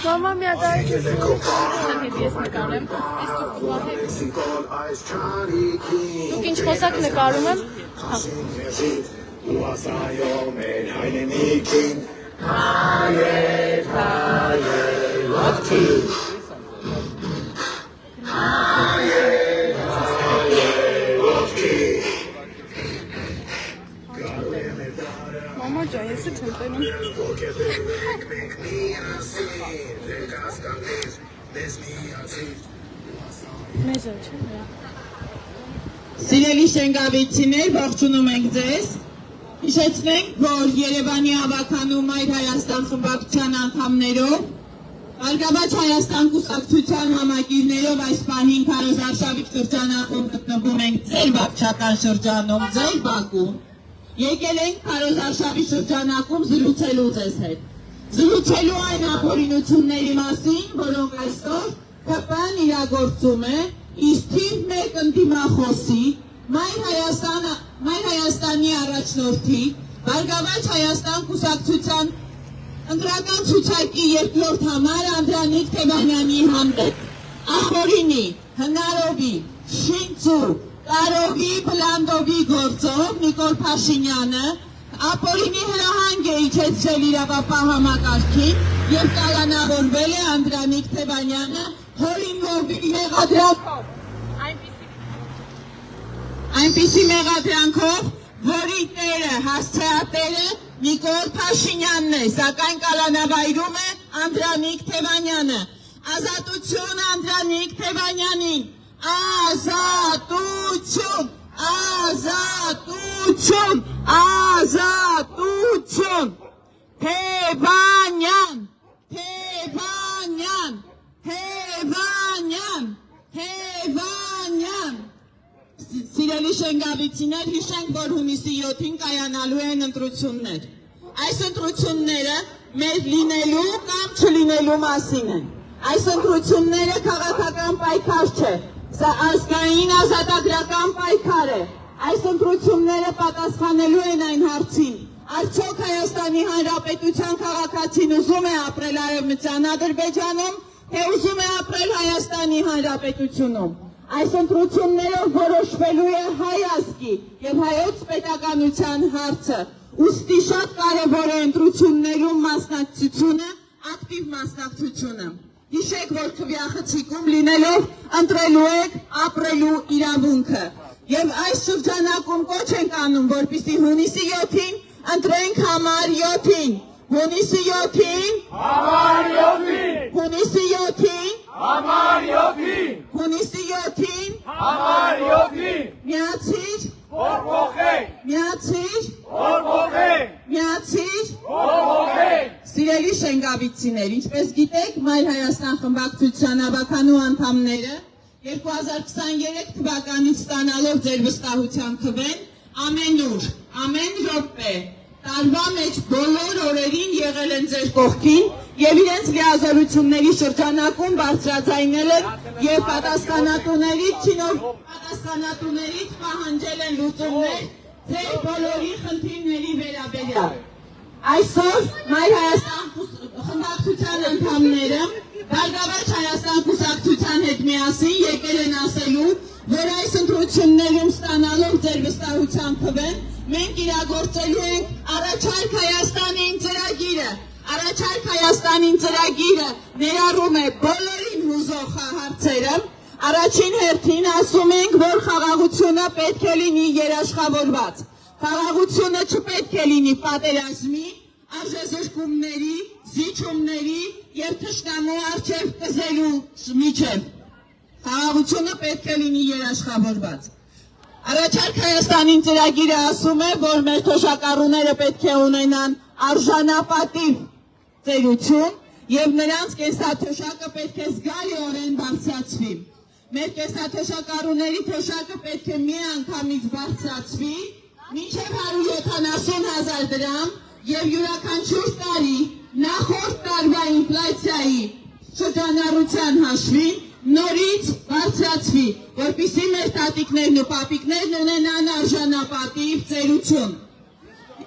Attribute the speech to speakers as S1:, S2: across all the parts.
S1: Մամա մի ադարից ես նկարեմ, դուք ինչ խոսակ նկարում եմ,
S2: Ուասայում էր հայրենիքին, հայեր, ոտքի,
S1: մամա ջան, ես չեմ տենում, մեզ էլ չեմ վրա։
S3: Սիրելի շենգավիցիներ, ողջունում ենք ձեզ, հիշեցնենք, որ Երևանի ավականու Մայր Հայաստան խմբակցության անդամներով, Բարգավաճ Հայաստան կուսակցության համակիրներով այս պահին Քարոզարշավի շրջանակում գտնվում ենք ձեր վարչական շրջանում, ձեր բակում, եկել ենք Քարոզարշավի շրջանակում զրուցելու ձեզ հետ, զրուցելու այն ապօրինությունների մասին, որոնք այսօր ԿՊ-ն իրագործում է իր թիվ 1 ընդդիմախոսի Մայր Հայաստանի առաջնորդի Բարգավաճ Հայաստան կուսակցության ընտրական ցուցակի երկրորդ համար Անդրանիկ Թևանյանի հանդեպ ախորինի, հնարովի, շինծու, տարողի, բլանդովի գործով Նիկոլ Փաշինյանը ապօրինի հրահանգ է իջեցրել իրավապահ համակարգին և կալանավորվել է Անդրանիկ Թևանյանը հորինվորի մեղադրանքով այնպիսի մեղադրանքով, որի տերը, հասցեատերը Նիկոլ Փաշինյանն է, սակայն կալանավայրում է Անդրանիկ Թևանյանը։ Ազատություն Անդրանիկ Թևանյանին, ազատություն, ազատություն, ազատություն, Թևանյան, Թևանյան, Թևանյան, Թևանյան։ Սիրելի շենգավիցիներ, հիշենք, որ հունիսի 7-ին կայանալու են ընտրություններ։ Այս ընտրությունները մեր լինելու կամ չլինելու մասին են։ Այս ընտրությունները քաղաքական պայքար չէ, սա ազգային ազատագրական պայքար է։ Այս ընտրությունները պատասխանելու են այն հարցին, արդյոք Հայաստանի Հանրապետության քաղաքացին ուզում է ապրել Արևմտյան Ադրբեջանում, թե ուզում է ապրել Հայաստանի Հանրապետությունում։ Այս ընտրություններով որոշվելու է հայ ազգի և հայոց պետականության հարցը, ուստի շատ կարևոր է ընտրություններում մասնակցությունը, ակտիվ մասնակցությունը։ Հիշեք, որ քվեախցիկում լինելով ընտրելու եք ապրելու իրավունքը։ Եվ այս շրջանակում կոչ ենք անում, որպեսզի հունիսի 7-ին ընտրենք համար 7-ին։ Հունիսի 7-ին համար 7-ին։ Հունիսի 7-ին համար 7-ին։ Հունիսի 7-ին համար 7-ին։ Միացիր, որ ողենք։ Միացիր, որ ողենք։ Միացիր, որ ողենք։ Սիրելի շենգավիցիներ, ինչպես գիտեք, Մայր Հայաստան խմբակցության ավականու անդամները 2023 թվականից ստանալով ձեր վստահության քվեն ամենուր, ամեն րոպե, տարվա մեջ բոլոր օրերին եղել են ձեր կողքին և իրենց լիազորությունների շրջանակում բարձրաձայնել են և պատասխանատուներից պահանջել են լուծումներ ձեր բոլորի խնդիրների վերաբերյալ։ Այսօր Մայր Հայաստան խմբակցության անդամները Բարգավաճ Հայաստան կուսակցության հետ միասին եկել են ասելու, որ այս ընտրություններում ստանալով ձեր վստահության քվեն, մենք իրագործելու ենք Առաջարկ Հայաստանին ծրագիրը։ Առաջարկ Հայաստանին ծրագիրը ներառում է բոլորին հուզող հարցերը։ Առաջին հերթին ասում ենք, որ խաղաղությունը պետք է լինի երաշխավորված։ Խաղաղությունը չպետք է լինի պատերազմի, արժեզրկումների, զիջումների և թշնամու առջև կզելու միջև։ Խաղաղությունը պետք է լինի երաշխավորված։ Առաջարկ Հայաստանին ծրագիրը ասում է, որ մեր թոշակառուները պետք է ունենան արժանապատիվ ծերություն և նրանց կենսաթոշակը պետք է զգալիորեն բարձրացվի։ Մեր կենսաթոշակառուների թոշակը պետք է մի անգամից բարձրացվի մինչև 170,000 000 դրամ եւ յուրաքանչյուր տարի նախորդ տարվա ինֆլյացիայի շրջանառության հաշվին նորից բարձրացվի, որպեսզի մեր տատիկներն ու պապիկներն ունենան արժանապատիվ ծերություն։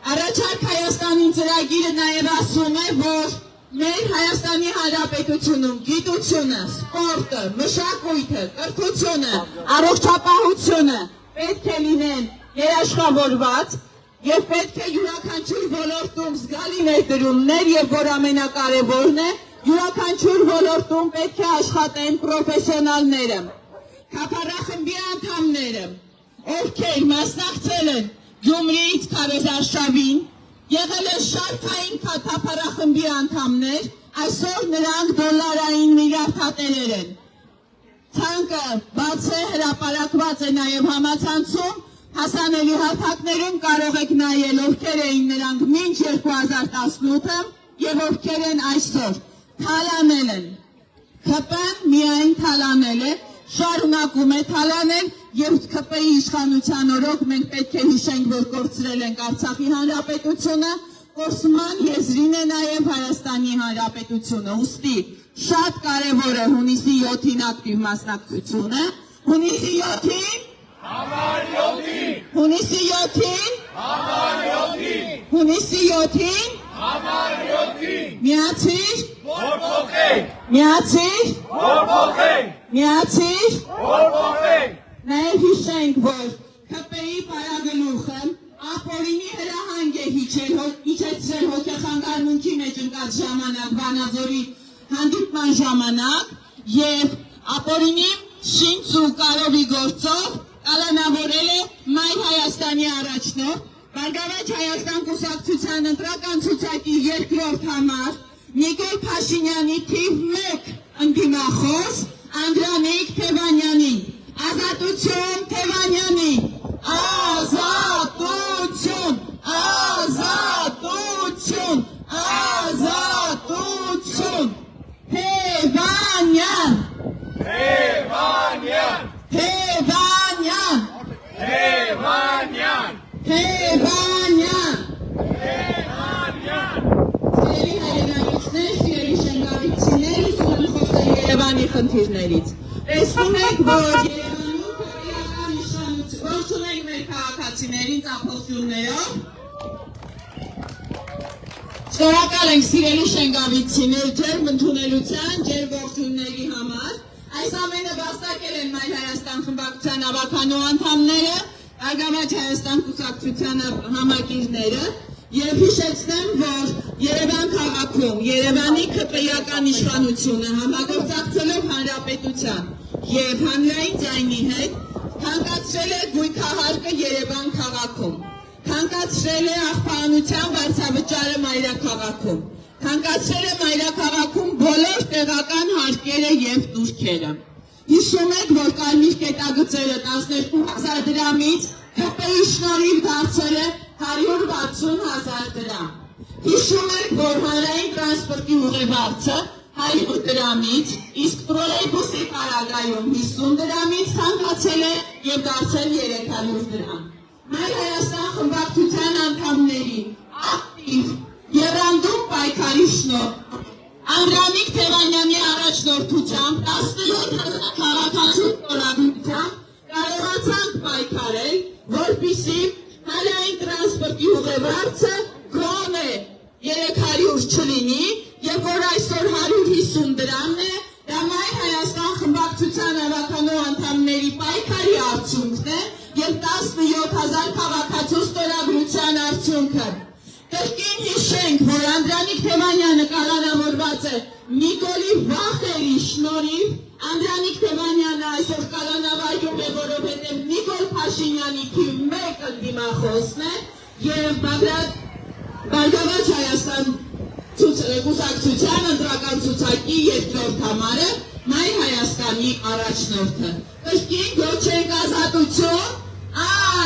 S3: Առաջարկ Հայաստանի ծրագիրը նաև ասում է, որ մեր Հայաստանի Հանրապետությունում գիտությունը, սպորտը, մշակույթը, կրթությունը, առողջապահությունը պետք է լինեն երաշխավորված եւ պետք է յուրաքանչյուր ոլորտում զգալի ներդրումներ եւ որ ամենակարևորն է յուրաքանչյուր ոլորտում պետք է աշխատեն պրոֆեսիոնալները, քապառախմբի անդամները, ովքեր մասնակցել են Գյումրիից Քարոզարշավին, եղել են շարքային քապառախմբի անդամներ, այսօր նրանք դոլարային միլիարդատերեր են։ Ցանկը բաց է, հրապարակված է նաև համացանցում, հասանելի հարթակներում կարող եք նայել ովքեր էին նրանք մինչ 2018-ը եւ ովքեր են այսօր։ Թալանել են, ՔՊ-ն միայն թալանել է, շարունակում է թալանել եւ ՔՊ-ի իշխանության օրոք մենք պետք է հիշենք, որ կորցրել ենք Արցախի Հանրապետությունը, կորսման եզրին է նաեւ Հայաստանի Հանրապետությունը, ուստի շատ կարեւոր է հունիսի 7-ին ակտիվ մասնակցությունը, հունիսի 7-ին Համար 7-ին, հունիսի 7-ին Համար 7-ին, հունիսի 7-ին Համար 7-ին, միացիր, որ փոխենք, միացիր, որ փոխենք, միացիր, որ փոխենք, նաև հիշենք, որ ՔՊ-ի պարագլուխը ապօրինի հրահանգ է իջեցրել հոգեխանգարմունքի մեջ ընկած ժամանակ, Վանաձորի հանդիպման ժամանակ եւ ապօրինի շինց ու կարովի գործով կալանավորել է Մայր Հայաստանի առաջնորդ Բարգավաճ Հայաստան կուսակցության ընտրական ցուցակի երկրորդ համար Նիկոլ Փաշինյանի թիվ 1 ընդդիմախոս Անդրանիկ Թևանյանին, ազատություն Թևանյանին, ազատություն, ազատություն, ազատություն, Թևանյան, Թևանյան, Թևանյան, Թևանյան, Թևանյան, Թևանյան, Սիրելի հայրենիքներ, սիրելի շենգավիցիներ, ուսումնախոսը Երևանի խնդիրներից։ Տեսնում եք, որ Երևանում քրեական իշխանություն, ողջունենք մեր քաղաքացիներին ծափողջուններով։ Շնորհակալ ենք սիրելի շենգավիցիներ ջերմ ընդունելության, ջերմ ողջունների համար։ Այս ամենը վաստակել են Մայր Հայաստան խմբակցության ավականու անդամները, Բարգավաճ Հայաստան կուսակցության համակիրները եւ հիշեցնեմ, որ Երևան քաղաքում Երևանի ՔՊ-ական իշխանությունը համագործակցելով հանրապետության եւ հանրային ձայնի հետ թանկացրել է գույքահարկը Երևան քաղաքում, թանկացրել է աղբանության վարձավճարը մայրաքաղաքում, թանկացրել է մայրաքաղաքում բոլոր տեղական հարկերը եւ տուրքերը։ Հիշում եք, որ կարմիր կետագծերը 12,000 դրամից ՔՊ-ի շնորհիվ դարձել է 160,000 դրամ։ Հիշում եք, որ հանրային տրանսպորտի ուղևորը 100 դրամից, իսկ տրոլեյբուսի պարագայում 50 դրամից թանկացել է եւ դարձել 300 դրամ։ Մայր Հայաստան խմբակցության անդամների ակտիվ եռանդուն պայքարի շնորհիվ Անդրանիկ Թևանյանի առաջնորդությամբ 17,000 քաղաքացու տոնավությամբ կարողացանք պայքարել, որպեսզի հանրային տրանսպորտի ուղևորը գոնե 300 չլինի եւ որ այսօր 150 դրամն է, դա Մայր Հայաստան խմբակցության ավականու անդամների պայքարի արդյունքն է եւ 17,000 քաղաքացու ստորագրության արդյունքը։ Կրկին հիշենք, որ Անդրանիկ Թևանյանը կալանավորված է Նիկոլի վախերի շնորհիվ, Անդրանիկ Թևանյանը այսօր կալանավայրում է, որովհետև Նիկոլ Փաշինյանի թիվ 1 ընդդիմախոսն է եւ Բարգավաճ Հայաստան կուսակցության ընտրական ցուցակի երկրորդ համարը Մայր Հայաստանի առաջնորդը։ Կրկին գոչենք ազատություն,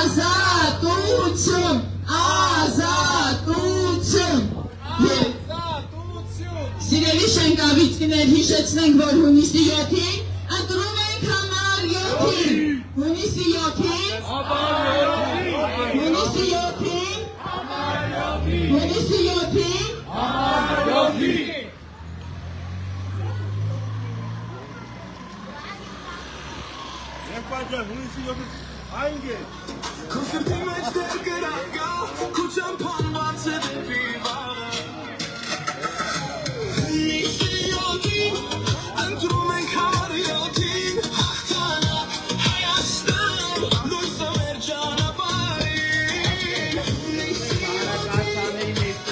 S3: ազատություն, ազատություն։ Սիրելի շենգավիցիներ, հիշեցնենք, որ հունիսի 7-ին ընտրում ենք համար 7-ին, հունիսի 7-ին, հունիսի 7-ին, Հունիսի 7-ին
S2: Համարյոթի
S4: Կոնսերտի մեջ դեր կրակա, քո ճամփան բացե դեպի վաղը Հունիսի 7-ին, ընտրում ենք համարյոթին Հաղթանակ Հայաստան, լույսը մեր ճանապարհին Հունիսի 7-ին,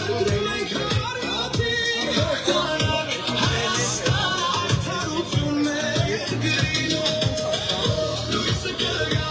S4: ընտրում ենք համարյոթին Հաղթանակ Հայաստան, արդարություն մեր երկրին Լույսը կրակա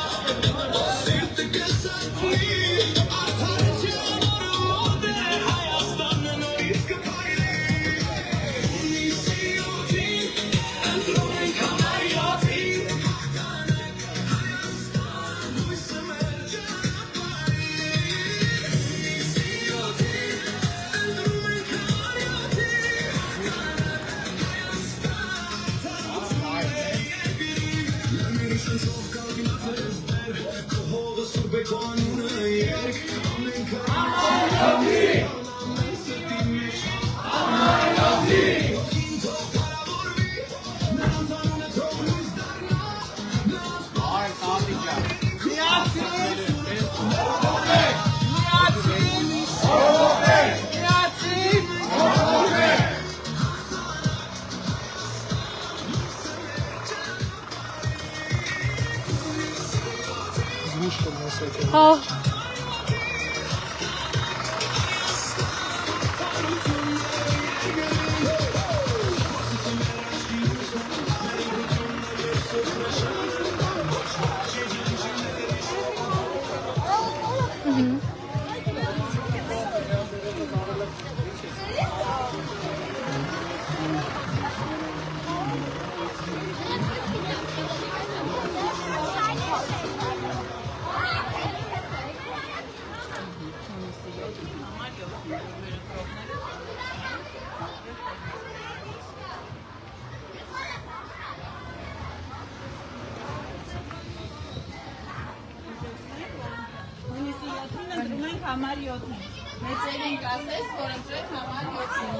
S3: Համար 7-ին մեծերին կասես, որ ընտրեք համար 7-ին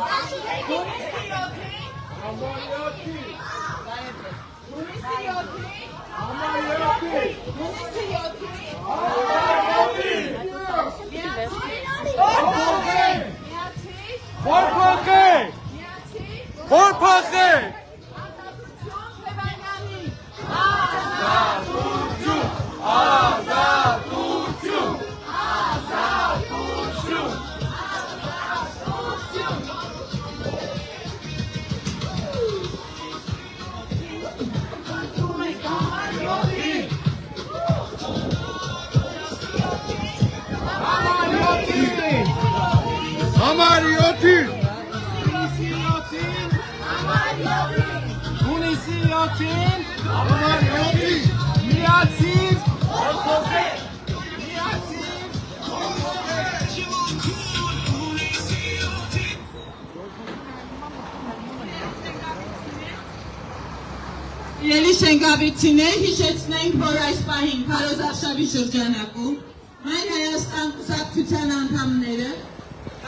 S3: Հունիսի 7-ին Համար 7-ին Հունիսի 7-ին Համար 7-ին Հունիսի 7-ին Համար 7-ին Իրելի շենգավիցիներ հիշեցնենք, որ այս պահին քարոզարշավի շրջանակում Մայր Հայաստան կուսակցության անդամները,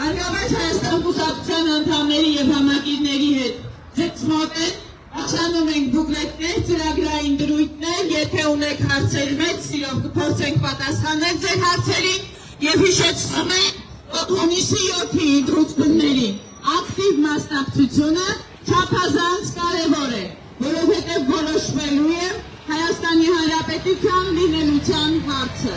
S3: Արգավաճ Հայաստան կուսակցության անդամների և համակիրների հետ ձգտմոտ են, աղջանում ենք բուկլետներ, ծրագրային դրույթներ, եթե ունեք հարցեր մեծ սիրով կփորձենք պատասխանել ձեր հարցերին և հիշեցնում ենք, որ հունիսի 7-ի ընտրությունների ակտիվ մասնակցությունը չափազանց կարևոր է, որովհետև որոշվելու է Հայաստանի Հանրապետության լինելության հարցը։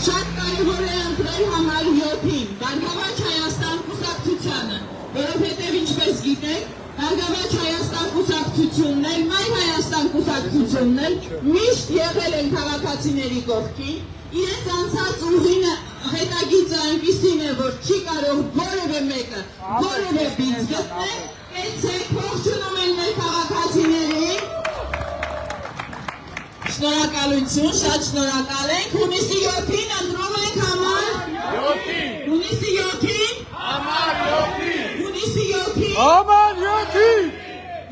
S3: Շատ կարևոր է ընտրել համար 7-ին Բարգավաճ Հայաստան կուսակցությանը, որովհետև ինչպես գիտեք, Բարգավաճ Հայաստան կուսակցությունն էլ, Մայր Հայաստան կուսակցությունն էլ միշտ եղել են քաղաքացիների կողքին, իրենց անցած ուղին հետագիծը այնպիսին է, որ չի կարող որևէ մեկը որևէ բիծ գտնել, կեցեք ողջունում են մեր քաղաքացիներին։ Շնորհակալություն, շատ շնորհակալ ենք։ Հունիսի 7-ին ընտրում ենք համար 7-ին։ Հունիսի 7-ին համար 7-ին։ Հունիսի 7-ին համար 7-ին։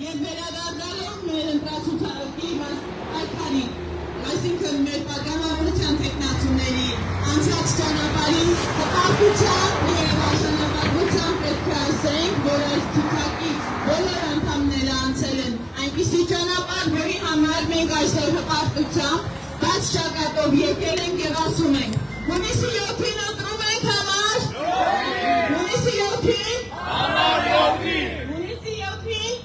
S3: Եվ վերադառնալով մեր ընտրացուցակի պայքարին, այսինքն մեր պատգամավորության թեկնածուների անցած ճանապարհին հպարտության եւ արժանապատվության հպարտությամբ, բաց ճակատով եկել ենք և ասում ենք, հունիսի 7-ին ընտրում ենք համար, հունիսի 7-ին, հունիսի 7-ին,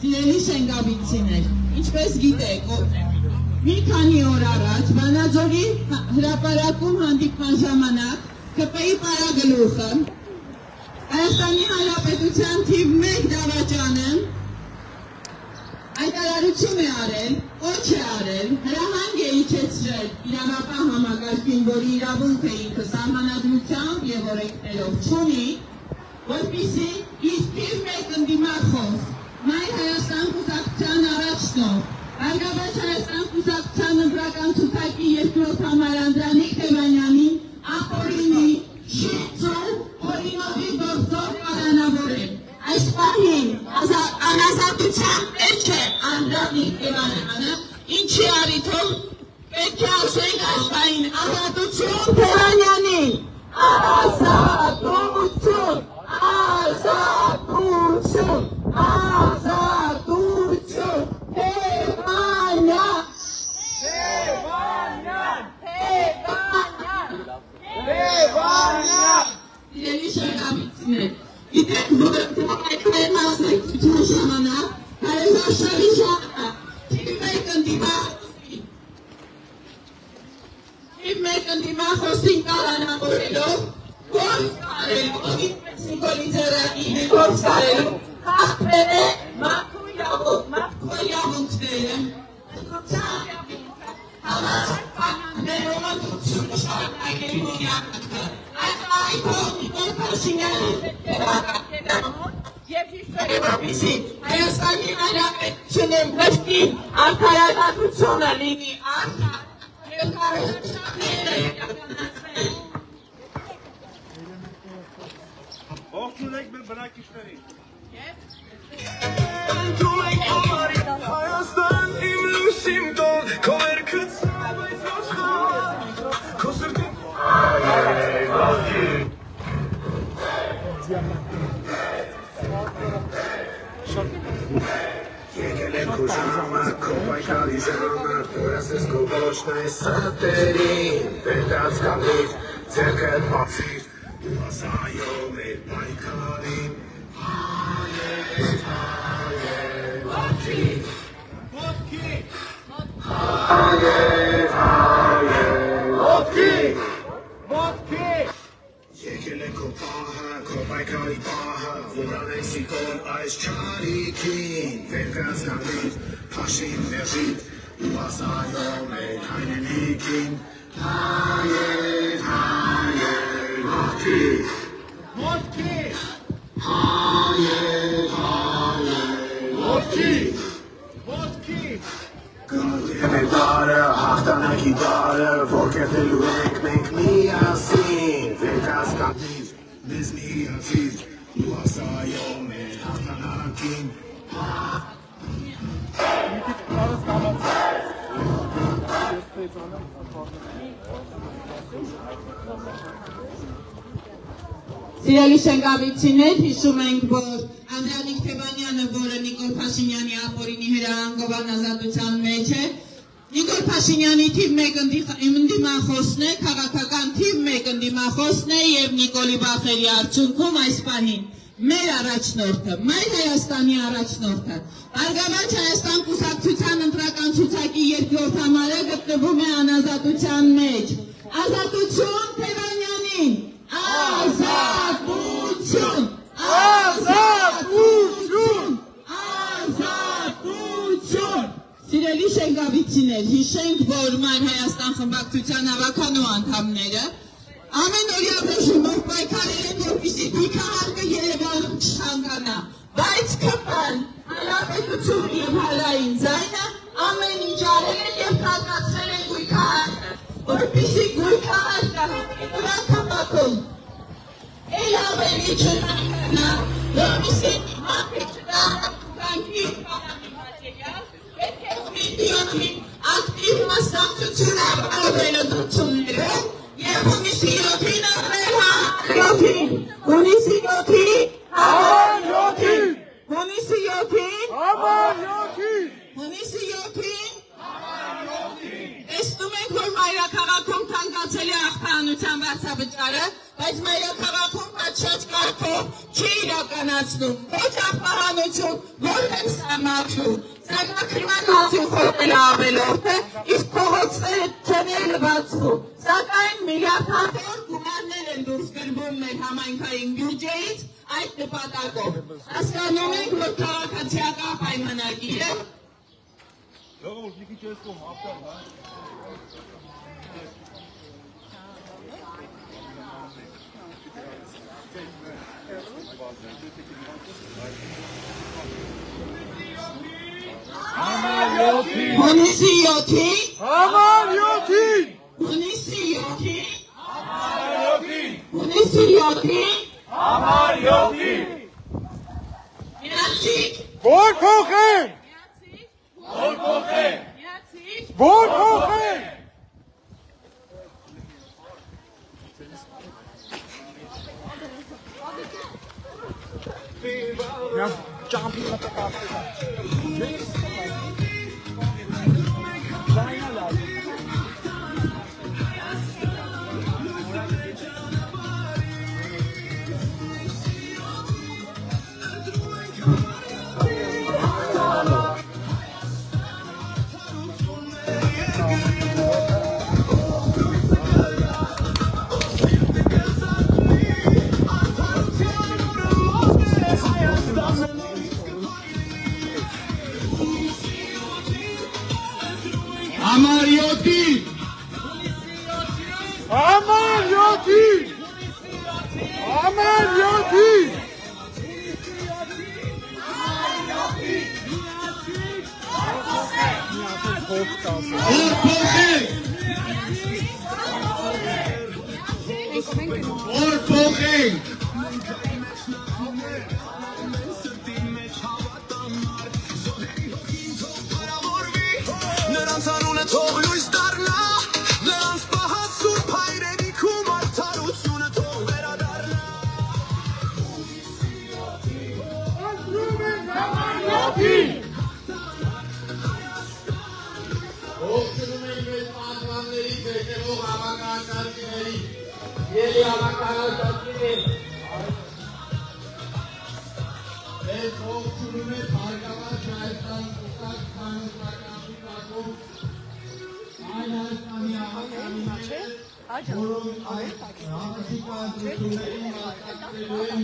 S3: Սիրելի շենգավիցիներ, ինչպես գիտեք, մի քանի օր առաջ Վանաձորի հրապարակում հանդիպման ժամանակ ԿՊ-ի պարագլուխը Հայաստանի Հանրապետության թիվ 1 դավաճանը հայտարարություն է արել, ոչ է արել, հրահանգ է իջեցրել իրավապահ համակարգին, որի իրավունք է ինքը սահմանադրությամբ և օրենքներով չունի, որպեսզի իր թիվ 1 ընդդիմախոս Մայր Հայաստան կուսակցության առաջնորդ, Բարգավաճ Հայաստան կուսակցության ընտրական ցուցակի երկրորդ համար Անդրանիկ Թևանյանին ապօրինի, շիծու, օրինովի գործով կալանավորել։ Այս պահին անազատության մեջ է Անդրանիկ Թևանյանը, ինչի առիթով պետք է ասենք այս պահին ազատություն Թևանյանին, ազատություն, ազատություն, ազատություն, Թևանյան, Թևանյան, Թևանյան, Թևանյան, Սիրելի շենգավիցիներ, գիտեք, որ թվայքներն ասնեկցության ժամանակ, հայերաշարի ժամանակ, թիվ 1 ընդդիմախոսին կալանավորելով, գործ կարելու, ինչպես Նիկոլի Ձեռագին է գործ կարելու, հաղթել է մարդու իրավունքները, ընդրության իրավունքը, համաձայնականներով շարունակելու իրավունքը, այս այդով Նիկոլ Փաշինյանը և հիշել որպեսզի Հայաստանի Հանրապետությունը կրկին արդարադատությունը լինի արդար և կառուցվածքները իրականացվեն։
S2: Ողջունեք մեր բնակիչներին։
S4: Հայաստան իմ լույսիմ տոն, քո երգը ցավից ոչ խաղ, քո սրտին Եկել եմ քո ժամը, քո պայքարի ժամը, որ ասես քո ոչն այս սրտերին, վերդած կամիր, ձեռքդ բացիր, ու ասայո մեր պայքարին, Եկել է քո պահը, քո պայքարի պահը, որ անենք սիկոն այս չարիքին, վերկած կամիր, փաշին մերժիտ, ու ասայո մեր հայնենիքին, հայեր, հայեր, ողջին, հայեր, հայեր, ողջին, Գալու է մեր դարը, հաղթանակի դարը, որ կերտելու ենք մենք միասին, վերկած կամիր, մեզ մի հիացիր, ու ասայո մեր հաղթանակին,
S3: Սիրելի շենգավիցիներ, հիշում ենք, որ Անդրանիկ Թևանյանը, որը Նիկոլ Փաշինյանի ապօրինի հրահանգով անազատության մեջ է, Նիկոլ Փաշինյանի թիվ 1 ընդդիմախոսն է, քաղաքական թիվ 1 ընդդիմախոսն է և Նիկոլի Բախերի արդյունքում այս պահին մեր առաջնորդը, Մայր Հայաստանի առաջնորդը, Բարգավաճ Հայաստան կուսակցության ընտրական ցուցակի երկրորդ համարը գտնվում է անազատության մեջ։ Ազատություն Թևանյանին, ազատություն, ազատություն, ազատություն։ Սիրելի շենգավիցիներ, հիշենք, որ Մայր Հայաստան խմբակցության հավաքանու անդամները ամենօրյա ռեժիմով պայքարել են, որպեսզի գույքահարկը Երևանում չհանգանա, բայց ԿՊ-ն, Հանրապետություն և Հանրային ձայնը ամեն ինչ արել են և կազմացրել են գույքահարկը, որպեսզի գույքահարկը հապետուրակապակում էլ ավելի չհանգանա, որպեսզի հապետուրակապակի պարանի մատերիալ պետք է միլիոնի ակտիվ մասնակցություն ապահովել ընտրություններում և հունիսի 7-ին ապրել համարյոթին, հունիսի 7-ին, համարյոթին, հունիսի 7-ին, համարյոթին, հունիսի 7-ին, իրավիճակը, բայց մեր քաղաքում պատշաճ կարգով չի իրականացնում ոչ աղբահանություն, ոչ էլ սահմանություն, սակայն արդյունքները ավելորդ է, իսկ փողոցները չեն լվացվում, սակայն միլիարդավոր գումարներ են դուրս գրվում մեր համայնքային բյուջեից այդ նպատակով։ Հասկանում ենք, որ քաղաքացիական պայմանագիր է։
S2: Ժողովուրդ, մի քիչ ես կողմ, ապտար, հա։
S3: Հունիսի 7-ին
S2: Համար 7-ին
S3: Հունիսի 7-ին
S2: Հունիսի 7-ին Համար 7-ին
S3: Միացիկ
S2: Որ փոխեն Որ փոխեն Որ փոխեն Նա ճամփի մտածել
S4: Համար 7-ին
S2: Համար 7-ին Համար 7-ին
S4: Որ փոխենք Նրանց անունը թող լույս դառնա Նրանց պահած սուրբ հայրենիքում արդարությունը թող վերադառնա Ողջունում ենք մեծ պատվաններից եկեղող հավաքականների Ելի հավաքականների Մեզ ողջունում է Բարգավաճ Հայաստան Կուսակ Կանոնական Կապում Այն Հայաստանի աղականիներ որոնք այդ հավասիկացություններին մասնակցելու են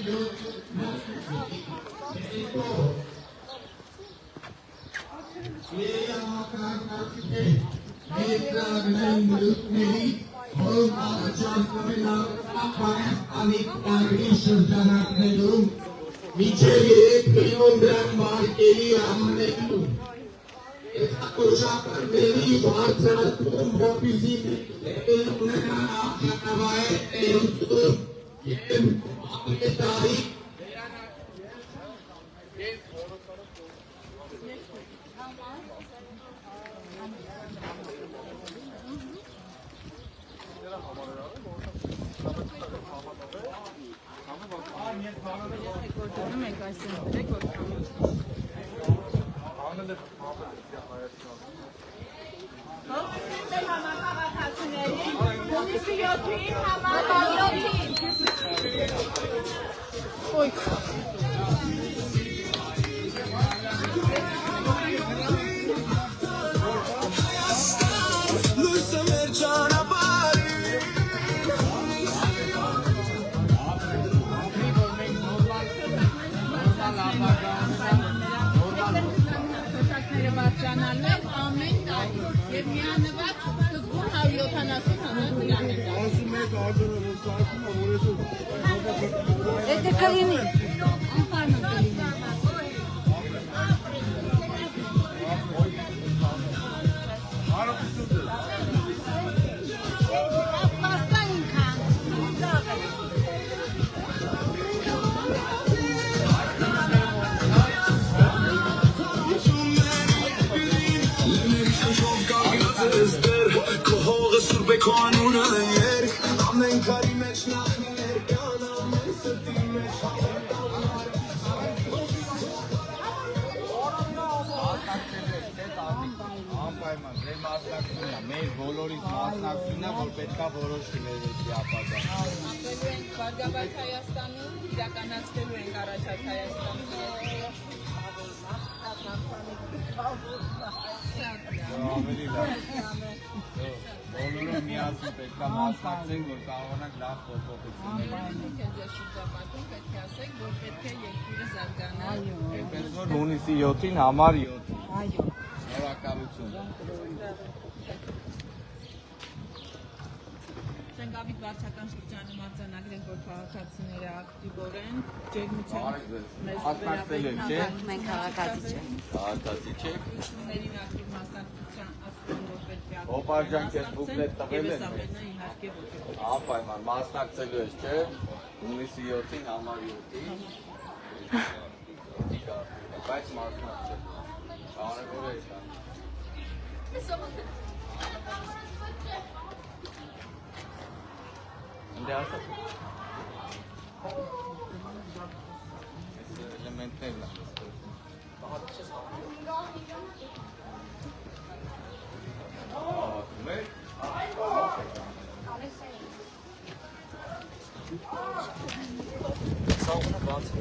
S4: Ելի հավաքականների ներկայացնեն մրուտների որոնք առաջարկում են Հայաստանի տարի շրջանակներում Միջև 3 միլիոն դրամ մարկերի համանելու Ես ակոշապարների բարձրացում որպիսի ունենան աղջակավայր էրուցում և ապետարի
S1: Это Калины.
S2: մասնակցությունն է, մեր բոլորիս մասնակցությունն է, որ պետք է որոշի մեր երկրի ապագան։
S3: Ապրելու ենք Բարգավաճ Հայաստանում, իրականացնելու ենք առաջարկ Հայաստանում։
S2: Ավելի լավ։ Բոլորը միասին պետք է մասնակցենք, որ կարողանանք լավ փոփոխություններ
S3: ունենալ։ Ձեր շրջապատում պետք է ասեք, որ պետք է երկիրը զարգանա։
S2: Այնպես որ հունիսի 7-ին համար 7։
S3: Այո։
S2: Շնորհակալություն։
S3: Շենգավիթ վարչական շրջանում արձանագրել, որ քաղաքացիները ակտիվորեն ջերմությամբ
S2: Մասնակցել եք, չէ՞։
S1: Մենք քաղաքացի չենք։
S2: Քաղաքացի չեք։
S3: ուսումներին ակտիվ մասնակցության ասում, որ պետք է
S2: Հոպարջան քեզ բուկլետ տվել են։
S3: իհարկե ոչ։
S2: Անպայման մասնակցելու ես, չէ՞։ Հունիսի 7-ին համար 7-ի։ Բայց մասնակցել։ Կարևոր է դա։ Ինձ ասա։ Այս էլեմենտներն են։ Սաղունը բաց է։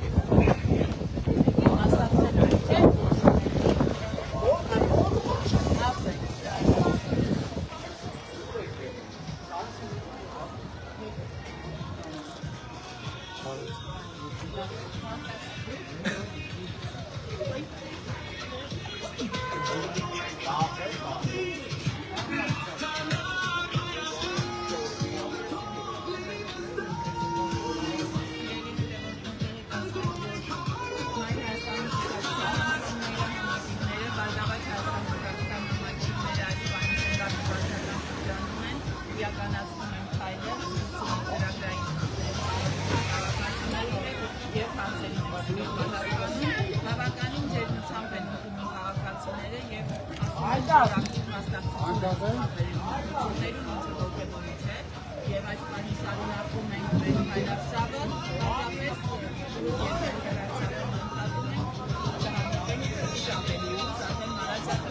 S2: Բավականին ջերմությամբ են ընդունում քաղաքացիները և ակտիվ մասնակցություններում ինչը ոգևորիչ է և այս բանի շարունակում ենք մեր հայրարշավը, հատկապես երկրորդ հեռարձակում ընդհատում ենք, կհանդիպենք ժամերի ու արդեն հարացած